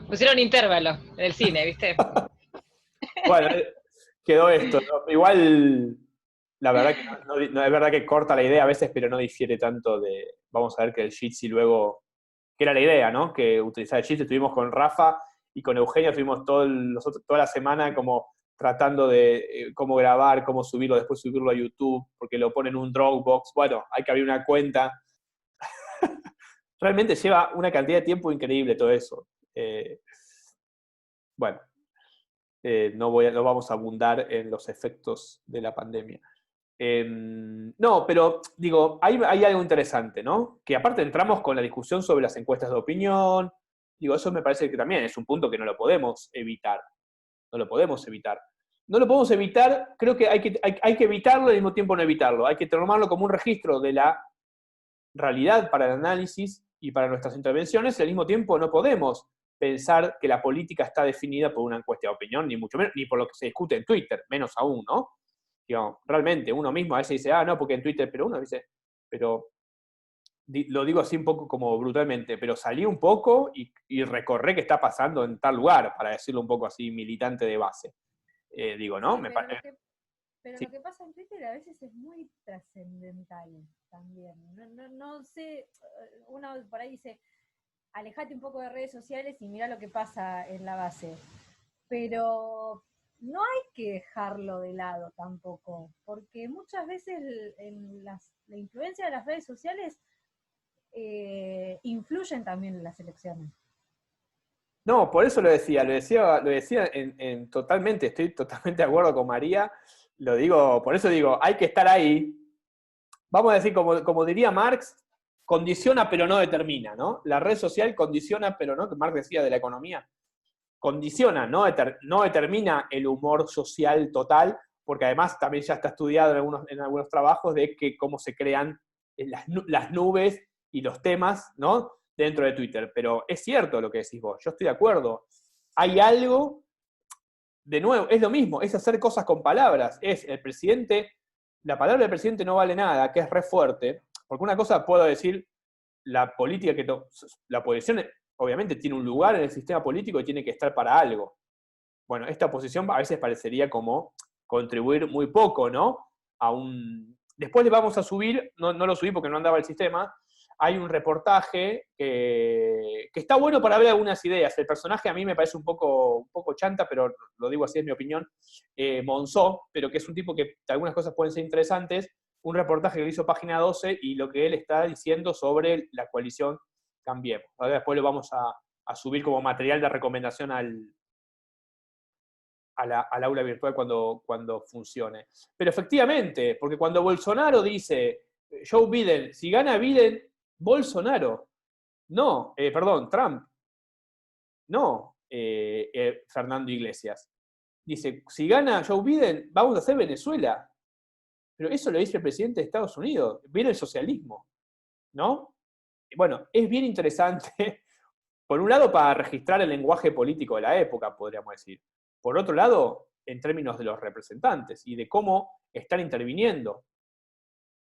pusieron intervalo en el cine, ¿viste? Bueno, quedó esto, ¿no? Igual, la verdad que no es verdad que corta la idea a veces, pero no difiere tanto de, vamos a ver que el Jitsi luego, que era la idea, ¿no? Que utilizar el Jitsi, estuvimos con Rafa y con Eugenia, estuvimos toda la semana como tratando de cómo grabar, cómo subirlo, después subirlo a YouTube, porque lo ponen en un Dropbox, bueno, hay que abrir una cuenta. Realmente lleva una cantidad de tiempo increíble todo eso. Bueno, no vamos a abundar en los efectos de la pandemia. No, pero digo, hay algo interesante, ¿no? Que aparte entramos con la discusión sobre las encuestas de opinión. Digo, eso me parece que también es un punto que no lo podemos evitar. No lo podemos evitar. No lo podemos evitar, creo que hay que evitarlo y al mismo tiempo no evitarlo. Hay que tomarlo como un registro de la realidad para el análisis y para nuestras intervenciones, y al mismo tiempo no podemos pensar que la política está definida por una encuesta de opinión, ni mucho menos, ni por lo que se discute en Twitter, menos aún, ¿no? Digamos, realmente uno mismo a veces dice, no, porque en Twitter, pero uno dice, pero lo digo así un poco como brutalmente, pero salí un poco y recorré qué está pasando en tal lugar, para decirlo un poco así militante de base. Digo, ¿no? Sí, pero Sí. lo que pasa en Twitter a veces es muy trascendental también. No sé, uno por ahí dice, alejate un poco de redes sociales y mira lo que pasa en la base. Pero no hay que dejarlo de lado tampoco, porque muchas veces la influencia de las redes sociales influyen también en las elecciones. No, por eso lo decía totalmente, estoy totalmente de acuerdo con María, lo digo, por eso digo, hay que estar ahí. Vamos a decir, como diría Marx, condiciona pero no determina, ¿no? La red social condiciona pero no, que Marx decía de la economía, condiciona, no determina el humor social total, porque además también ya está estudiado en algunos trabajos de que cómo se crean las nubes y los temas, ¿no? Dentro de Twitter. Pero es cierto lo que decís vos, yo estoy de acuerdo. Hay algo, de nuevo, es lo mismo, es hacer cosas con palabras. Es el presidente, la palabra del presidente no vale nada, que es re fuerte, porque una cosa puedo decir, la política la oposición obviamente tiene un lugar en el sistema político y tiene que estar para algo. Bueno, esta oposición a veces parecería como contribuir muy poco, ¿no? Después le vamos a subir, no lo subí porque no andaba el sistema, hay un reportaje que está bueno para ver algunas ideas. El personaje a mí me parece un poco chanta, pero lo digo así, es mi opinión, Monzó, pero que es un tipo que algunas cosas pueden ser interesantes, un reportaje que hizo Página 12 y lo que él está diciendo sobre la coalición Cambiemos. Ahora después lo vamos a subir como material de recomendación al aula virtual cuando funcione. Pero efectivamente, porque cuando Bolsonaro dice, Joe Biden, si gana Biden, Bolsonaro, no, perdón, Trump, no, Fernando Iglesias. Dice, si gana Joe Biden, vamos a hacer Venezuela. Pero eso lo dice el presidente de Estados Unidos, viene el socialismo, ¿no? Bueno, es bien interesante, por un lado, para registrar el lenguaje político de la época, podríamos decir. Por otro lado, en términos de los representantes y de cómo están interviniendo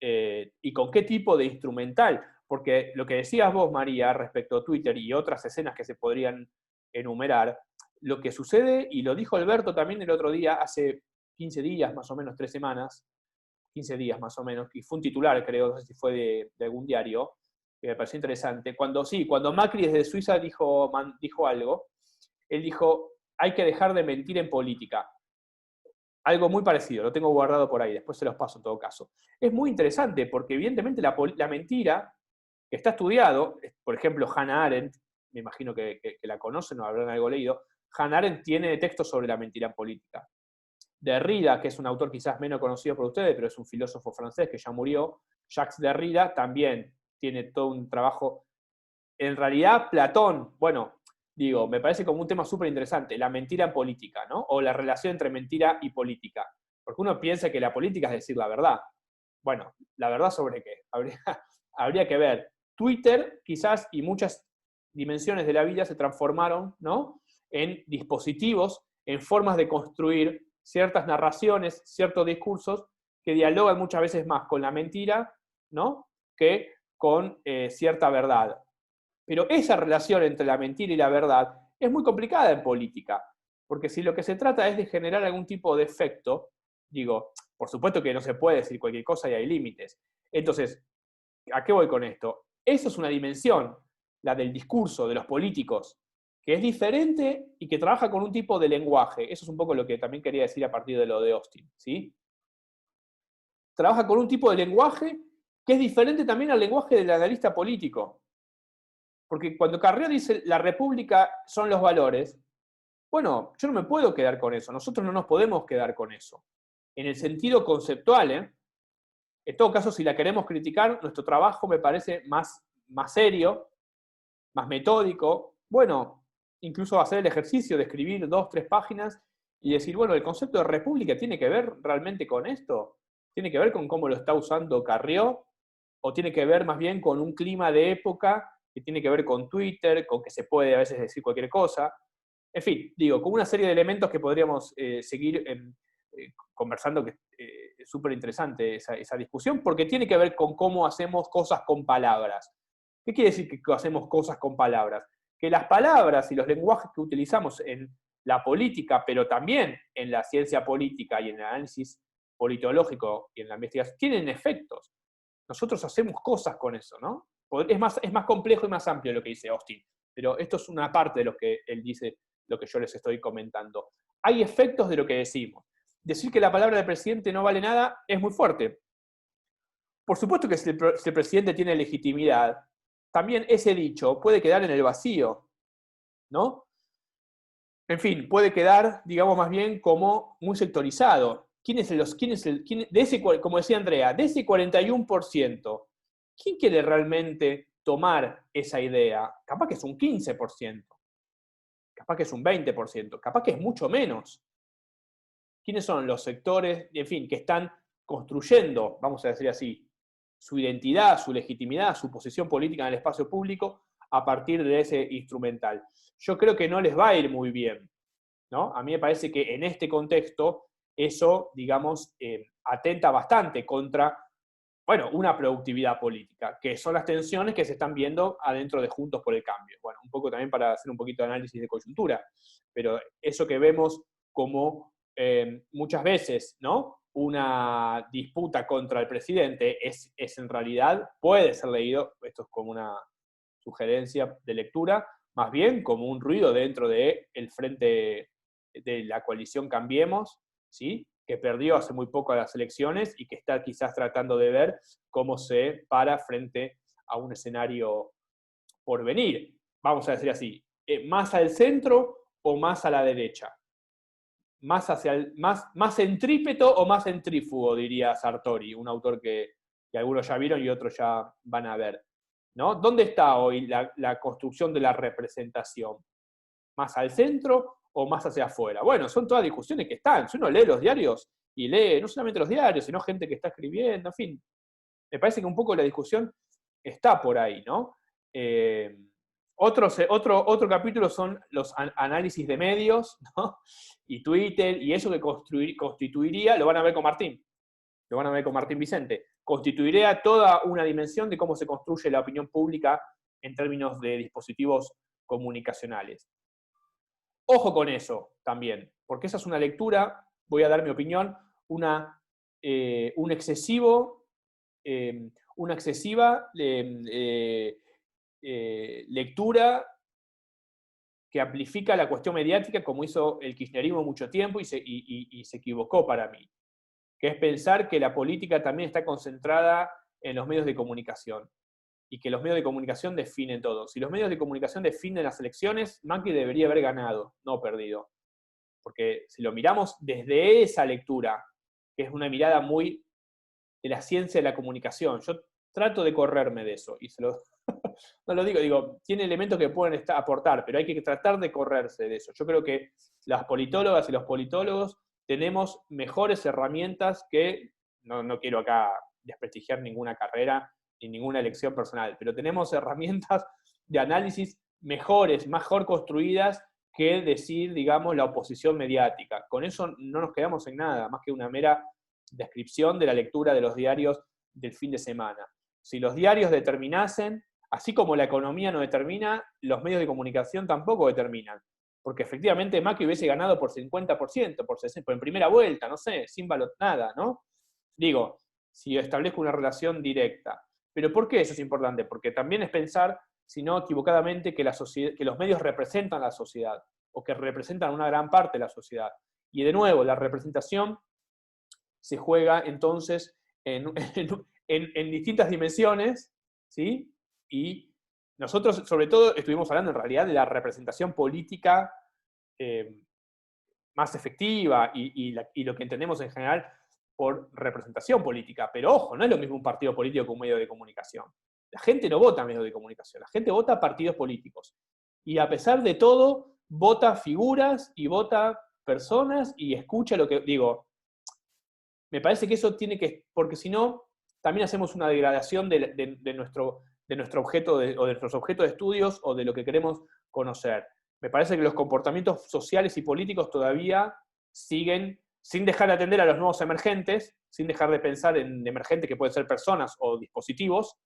y con qué tipo de instrumental. Porque lo que decías vos, María, respecto a Twitter y otras escenas que se podrían enumerar, lo que sucede, y lo dijo Alberto también el otro día, hace 15 días, más o menos 3 semanas, 15 días más o menos, y fue un titular, creo, no sé si fue de algún diario, que me pareció interesante. Cuando Macri desde Suiza dijo algo, él dijo, hay que dejar de mentir en política. Algo muy parecido, lo tengo guardado por ahí, después se los paso en todo caso. Es muy interesante porque evidentemente la mentira, que está estudiado, por ejemplo, Hannah Arendt, me imagino que la conocen o habrán algo leído, Hannah Arendt tiene textos sobre la mentira en política. Derrida, que es un autor quizás menos conocido por ustedes, pero es un filósofo francés que ya murió, Jacques Derrida, también tiene todo un trabajo. En realidad, Platón, bueno, digo, me parece como un tema súper interesante, la mentira en política, ¿no? O la relación entre mentira y política. Porque uno piensa que la política es decir la verdad. Bueno, ¿la verdad sobre qué? Habría que ver. Twitter, quizás, y muchas dimensiones de la vida se transformaron, ¿no? En dispositivos, en formas de construir ciertas narraciones, ciertos discursos que dialogan muchas veces más con la mentira, ¿no? Que con cierta verdad. Pero esa relación entre la mentira y la verdad es muy complicada en política, porque si lo que se trata es de generar algún tipo de efecto, digo, por supuesto que no se puede decir cualquier cosa y hay límites. Entonces, ¿a qué voy con esto? Eso es una dimensión, la del discurso de los políticos, que es diferente y que trabaja con un tipo de lenguaje. Eso es un poco lo que también quería decir a partir de lo de Austin, ¿sí? Trabaja con un tipo de lenguaje que es diferente también al lenguaje del analista político. Porque cuando Carrió dice la república son los valores, bueno, yo no me puedo quedar con eso, nosotros no nos podemos quedar con eso. En el sentido conceptual, en todo caso, si la queremos criticar, nuestro trabajo me parece más serio, más metódico. Bueno, incluso hacer el ejercicio de escribir 2, 3 páginas y decir, bueno, el concepto de república tiene que ver realmente con esto, tiene que ver con cómo lo está usando Carrió, o tiene que ver más bien con un clima de época que tiene que ver con Twitter, con que se puede a veces decir cualquier cosa. En fin, digo, con una serie de elementos que podríamos seguir conversando, que es súper interesante esa discusión, porque tiene que ver con cómo hacemos cosas con palabras. ¿Qué quiere decir que hacemos cosas con palabras? Que las palabras y los lenguajes que utilizamos en la política, pero también en la ciencia política y en el análisis politológico y en la investigación, tienen efectos. Nosotros hacemos cosas con eso, ¿no? Es más complejo y más amplio lo que dice Austin, pero esto es una parte de lo que él dice, lo que yo les estoy comentando. Hay efectos de lo que decimos. Decir que la palabra del presidente no vale nada es muy fuerte. Por supuesto que si el presidente tiene legitimidad, también ese dicho puede quedar en el vacío, ¿no? En fin, puede quedar, digamos, más bien como muy sectorizado. Como decía Andrea, de ese 41%, ¿quién quiere realmente tomar esa idea? Capaz que es un 15%, capaz que es un 20%, capaz que es mucho menos. ¿Quiénes son los sectores, en fin, que están construyendo, vamos a decir así, su identidad, su legitimidad, su posición política en el espacio público a partir de ese instrumental? Yo creo que no les va a ir muy bien, ¿no? A mí me parece que en este contexto eso, digamos, atenta bastante contra, bueno, una productividad política, que son las tensiones que se están viendo adentro de Juntos por el Cambio. Bueno, un poco también para hacer un poquito de análisis de coyuntura, pero eso que vemos como muchas veces, ¿no? Una disputa contra el presidente es en realidad, puede ser leído, esto es como una sugerencia de lectura, más bien como un ruido dentro del frente de la coalición Cambiemos, ¿sí? Que perdió hace muy poco las elecciones y que está quizás tratando de ver cómo se para frente a un escenario por venir. Vamos a decir así, más al centro o más a la derecha. Más centrípeto o más centrífugo, diría Sartori, un autor que algunos ya vieron y otros ya van a ver, ¿no? ¿Dónde está hoy la construcción de la representación? ¿Más al centro o más hacia afuera? Bueno, son todas discusiones que están. Si uno lee los diarios y lee no solamente los diarios, sino gente que está escribiendo, en fin. Me parece que un poco la discusión está por ahí, ¿no? Otro capítulo son los análisis de medios, ¿no? Y Twitter, y eso que constituiría, lo van a ver con Martín, lo van a ver con Martín Vicente, constituiría toda una dimensión de cómo se construye la opinión pública en términos de dispositivos comunicacionales. Ojo con eso también, porque esa es una lectura, voy a dar mi opinión, una excesiva lectura que amplifica la cuestión mediática, como hizo el kirchnerismo mucho tiempo y se equivocó para mí, que es pensar que la política también está concentrada en los medios de comunicación y que los medios de comunicación definen todo. Si los medios de comunicación definen las elecciones, Macri debería haber ganado, no perdido. Porque si lo miramos desde esa lectura, que es una mirada muy de la ciencia de la comunicación, yo trato de correrme de eso, y no lo digo, tiene elementos que pueden aportar, pero hay que tratar de correrse de eso. Yo creo que las politólogas y los politólogos tenemos mejores herramientas que, no quiero acá desprestigiar ninguna carrera ni ninguna elección personal, pero tenemos herramientas de análisis mejores, mejor construidas que decir, digamos, la oposición mediática. Con eso no nos quedamos en nada, más que una mera descripción de la lectura de los diarios del fin de semana. Si los diarios determinasen Así como la economía no determina, los medios de comunicación tampoco determinan. Porque efectivamente Macri hubiese ganado por 50%, por 60%, en primera vuelta, no sé, sin valor, nada, ¿no? Digo, si establezco una relación directa. ¿Pero por qué eso es importante? Porque también es pensar, si no equivocadamente, que los medios representan la sociedad, o que representan una gran parte de la sociedad. Y de nuevo, la representación se juega entonces en distintas dimensiones, ¿sí? Y nosotros, sobre todo, estuvimos hablando en realidad de la representación política más efectiva y lo que entendemos en general por representación política. Pero ojo, no es lo mismo un partido político que un medio de comunicación. La gente no vota medios de comunicación, la gente vota partidos políticos. Y a pesar de todo, vota figuras y vota personas y escucha lo que digo. Me parece que eso tiene que, porque si no, también hacemos una degradación de nuestro objeto, o de nuestros objetos de estudios o de lo que queremos conocer. Me parece que los comportamientos sociales y políticos todavía siguen, sin dejar de atender a los nuevos emergentes, sin dejar de pensar en emergentes que pueden ser personas o dispositivos,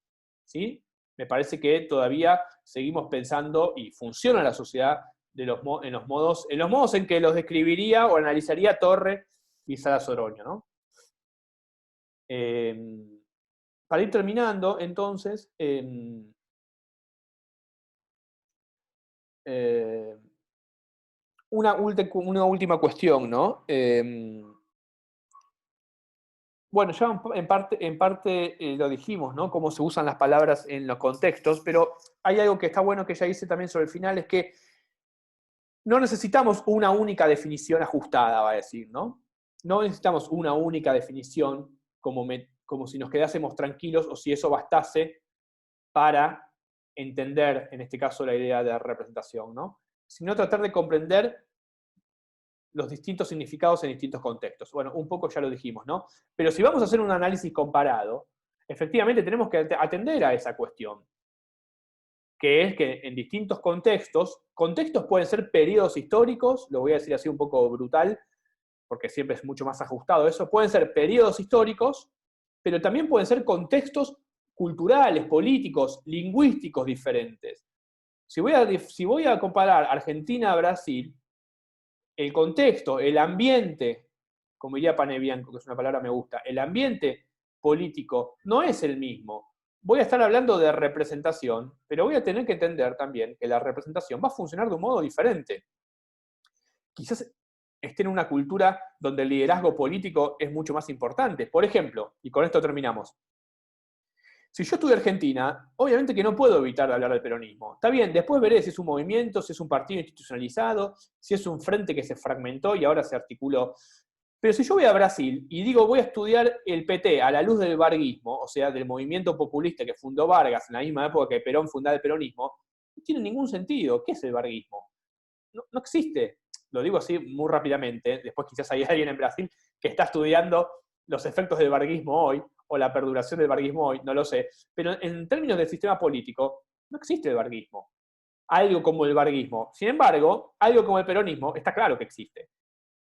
¿sí? Me parece que todavía seguimos pensando y funciona la sociedad en los modos en que los describiría o analizaría Torre y Salas Oroño, ¿no? Para ir terminando, entonces, una última cuestión, ¿no? Bueno, ya en parte lo dijimos, ¿no? Cómo se usan las palabras en los contextos, pero hay algo que está bueno que ya hice también sobre el final, es que no necesitamos una única definición ajustada, va a decir, ¿no? No necesitamos una única definición como si nos quedásemos tranquilos o si eso bastase para entender, en este caso, la idea de representación, ¿no? Sino tratar de comprender los distintos significados en distintos contextos. Bueno, un poco ya lo dijimos, ¿no? Pero si vamos a hacer un análisis comparado, efectivamente tenemos que atender a esa cuestión, que es que en distintos contextos pueden ser periodos históricos, lo voy a decir así un poco brutal, porque siempre es mucho más ajustado eso, pueden ser periodos históricos, pero también pueden ser contextos culturales, políticos, lingüísticos diferentes. Si voy a comparar Argentina a Brasil, el contexto, el ambiente, como diría Panebianco, que es una palabra que me gusta, el ambiente político no es el mismo. Voy a estar hablando de representación, pero voy a tener que entender también que la representación va a funcionar de un modo diferente. Quizás esté en una cultura donde el liderazgo político es mucho más importante. Por ejemplo, y con esto terminamos, si yo estudio Argentina, obviamente que no puedo evitar hablar del peronismo. Está bien, después veré si es un movimiento, si es un partido institucionalizado, si es un frente que se fragmentó y ahora se articuló. Pero si yo voy a Brasil y digo voy a estudiar el PT a la luz del varguismo, o sea, del movimiento populista que fundó Vargas en la misma época que Perón fundaba el peronismo, no tiene ningún sentido. ¿Qué es el varguismo? No existe. Lo digo así muy rápidamente. Después quizás hay alguien en Brasil que está estudiando los efectos del varguismo hoy, o la perduración del varguismo hoy, no lo sé. Pero en términos del sistema político, no existe el varguismo. Algo como el varguismo. Sin embargo, algo como el peronismo está claro que existe.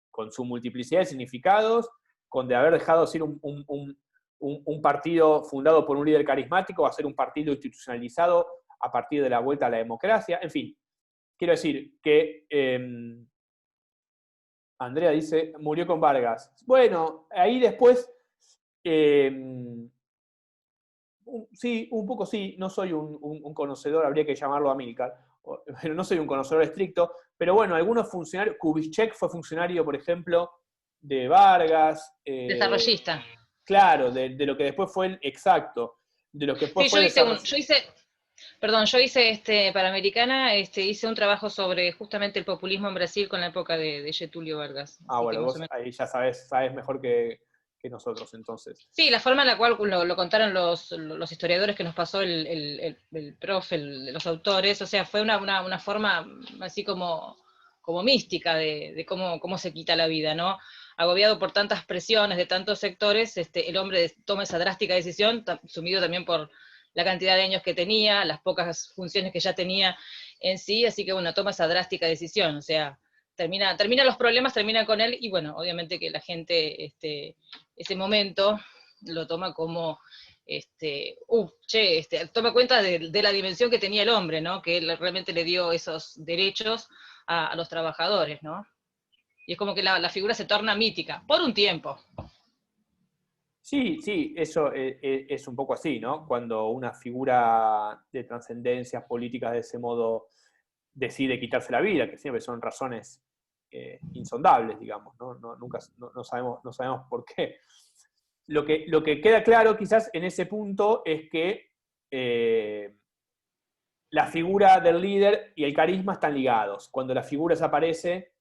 Con su multiplicidad de significados, con de haber dejado de ser un partido fundado por un líder carismático a ser un partido institucionalizado a partir de la vuelta a la democracia. En fin, quiero decir que Andrea dice, murió con Vargas. Bueno, ahí después, sí, un poco sí, no soy un conocedor, habría que llamarlo Amílcar, pero no soy un conocedor estricto, pero bueno, algunos funcionarios, Kubitschek fue funcionario, por ejemplo, de Vargas. Desarrollista. Claro, de lo que después fue el exacto, de lo que después Sí, fue yo hice Panamericana, hice un trabajo sobre justamente el populismo en Brasil con la época de Getúlio Vargas. Ah, bueno, vos ahí ya sabes mejor que nosotros, entonces. Sí, la forma en la cual lo contaron los historiadores que nos pasó el profe, los autores, o sea, fue una forma así como mística de cómo se quita la vida, ¿no? Agobiado por tantas presiones de tantos sectores, el hombre toma esa drástica decisión, sumido también por la cantidad de años que tenía, las pocas funciones que ya tenía en sí, así que bueno, toma esa drástica decisión, o sea, termina los problemas, termina con él, y bueno, obviamente que la gente, ese momento lo toma como toma cuenta de la dimensión que tenía el hombre, ¿no? Que él realmente le dio esos derechos a los trabajadores, ¿no? Y es como que la figura se torna mítica, por un tiempo. Sí, sí, eso es un poco así, ¿no? Cuando una figura de trascendencias políticas de ese modo decide quitarse la vida, que siempre son razones insondables, digamos, ¿no? Nunca no sabemos por qué. Lo que queda claro quizás en ese punto es que la figura del líder y el carisma están ligados. Cuando la figura desaparece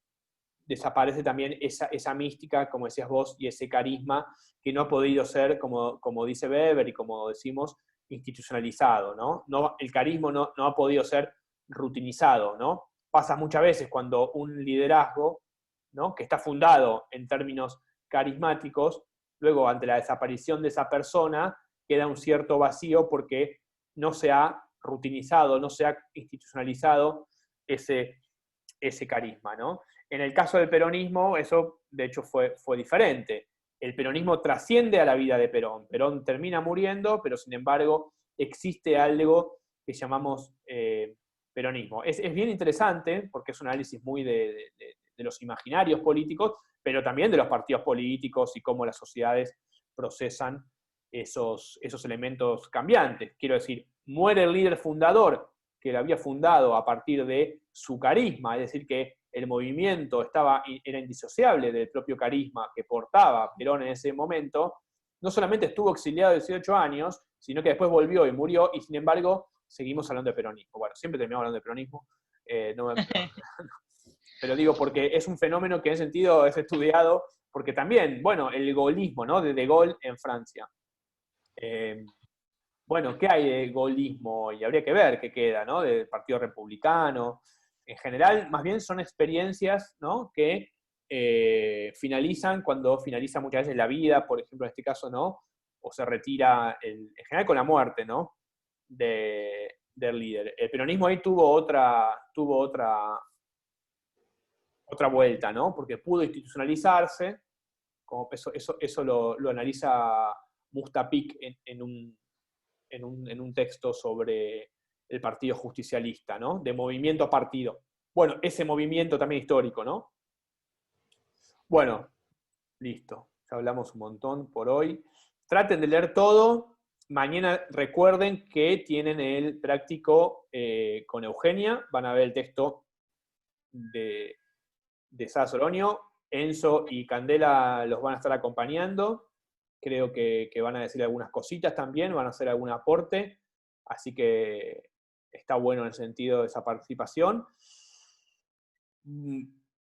también esa mística, como decías vos, y ese carisma que no ha podido ser, como dice Weber y como decimos, institucionalizado, ¿no? El carisma no ha podido ser rutinizado, ¿no? Pasa muchas veces cuando un liderazgo, ¿no? Que está fundado en términos carismáticos, luego ante la desaparición de esa persona queda un cierto vacío porque no se ha rutinizado, no se ha institucionalizado ese carisma, ¿no? En el caso del peronismo, eso de hecho fue diferente. El peronismo trasciende a la vida de Perón. Perón termina muriendo, pero sin embargo existe algo que llamamos peronismo. Es bien interesante, porque es un análisis muy de los imaginarios políticos, pero también de los partidos políticos y cómo las sociedades procesan esos elementos cambiantes. Quiero decir, muere el líder fundador que lo había fundado a partir de su carisma, es decir, que el movimiento era indisociable del propio carisma que portaba Perón en ese momento. No solamente estuvo exiliado 18 años, sino que después volvió y murió, y sin embargo seguimos hablando de peronismo. Bueno, siempre terminamos hablando de peronismo, pero digo porque es un fenómeno que en ese sentido es estudiado, porque también, bueno, el gaullismo, ¿no? De Gaulle en Francia. Bueno, ¿qué hay de gaullismo? Y habría que ver qué queda, ¿no? Del Partido Republicano. En general, más bien son experiencias, ¿no? Que finalizan cuando finaliza muchas veces la vida, por ejemplo, en este caso, ¿no? O se retira, en general con la muerte, ¿no? Del líder. El peronismo ahí tuvo otra vuelta, ¿no? Porque pudo institucionalizarse, como eso lo analiza Mustapik en un texto sobre el partido justicialista, ¿no? De movimiento a partido. Bueno, ese movimiento también histórico, ¿no? Bueno, listo. Ya hablamos un montón por hoy. Traten de leer todo. Mañana recuerden que tienen el práctico con Eugenia. Van a ver el texto de Sara Soronio. Enzo y Candela los van a estar acompañando. Creo que van a decir algunas cositas también, van a hacer algún aporte. Así que está bueno en el sentido de esa participación.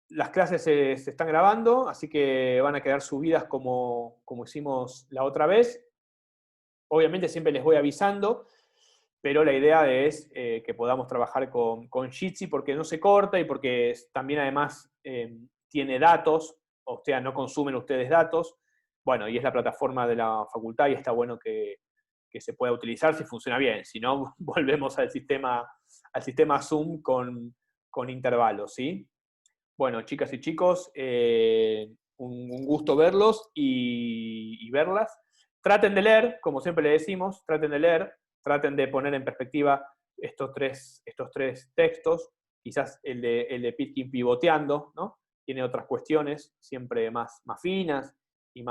Las clases se están grabando, así que van a quedar subidas como hicimos la otra vez. Obviamente siempre les voy avisando, pero la idea es que podamos trabajar con Jitsi porque no se corta y porque también además tiene datos, o sea, no consumen ustedes datos. Bueno, y es la plataforma de la facultad y está bueno que se pueda utilizar si funciona bien. Si no, volvemos al sistema Zoom con intervalos, ¿sí? Bueno, chicas y chicos, un gusto verlos y verlas. Traten de leer, como siempre le decimos, traten de leer, traten de poner en perspectiva estos tres textos, quizás el de Pitkin pivoteando, ¿no? Tiene otras cuestiones, siempre más finas y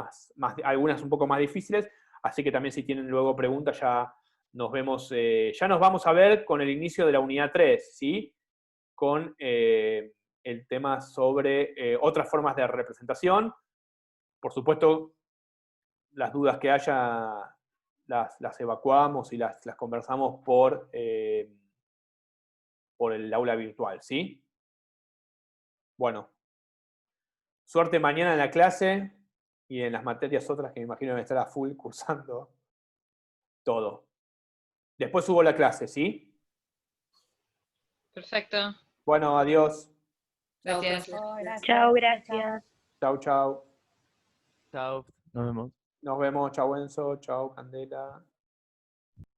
algunas un poco más difíciles, así que también si tienen luego preguntas ya nos vemos, ya nos vamos a ver con el inicio de la unidad 3, ¿sí? Con el tema sobre otras formas de representación. Por supuesto, las dudas que haya las evacuamos y las conversamos por el aula virtual, ¿sí? Bueno, suerte mañana en la clase y en las materias otras que me imagino van a estar a full cursando todo. Después subo la clase, ¿sí? Perfecto. Bueno, adiós. Gracias. Chao, gracias. Chau, chau. Chao, nos vemos. Nos vemos, chau Enzo, chau Candela.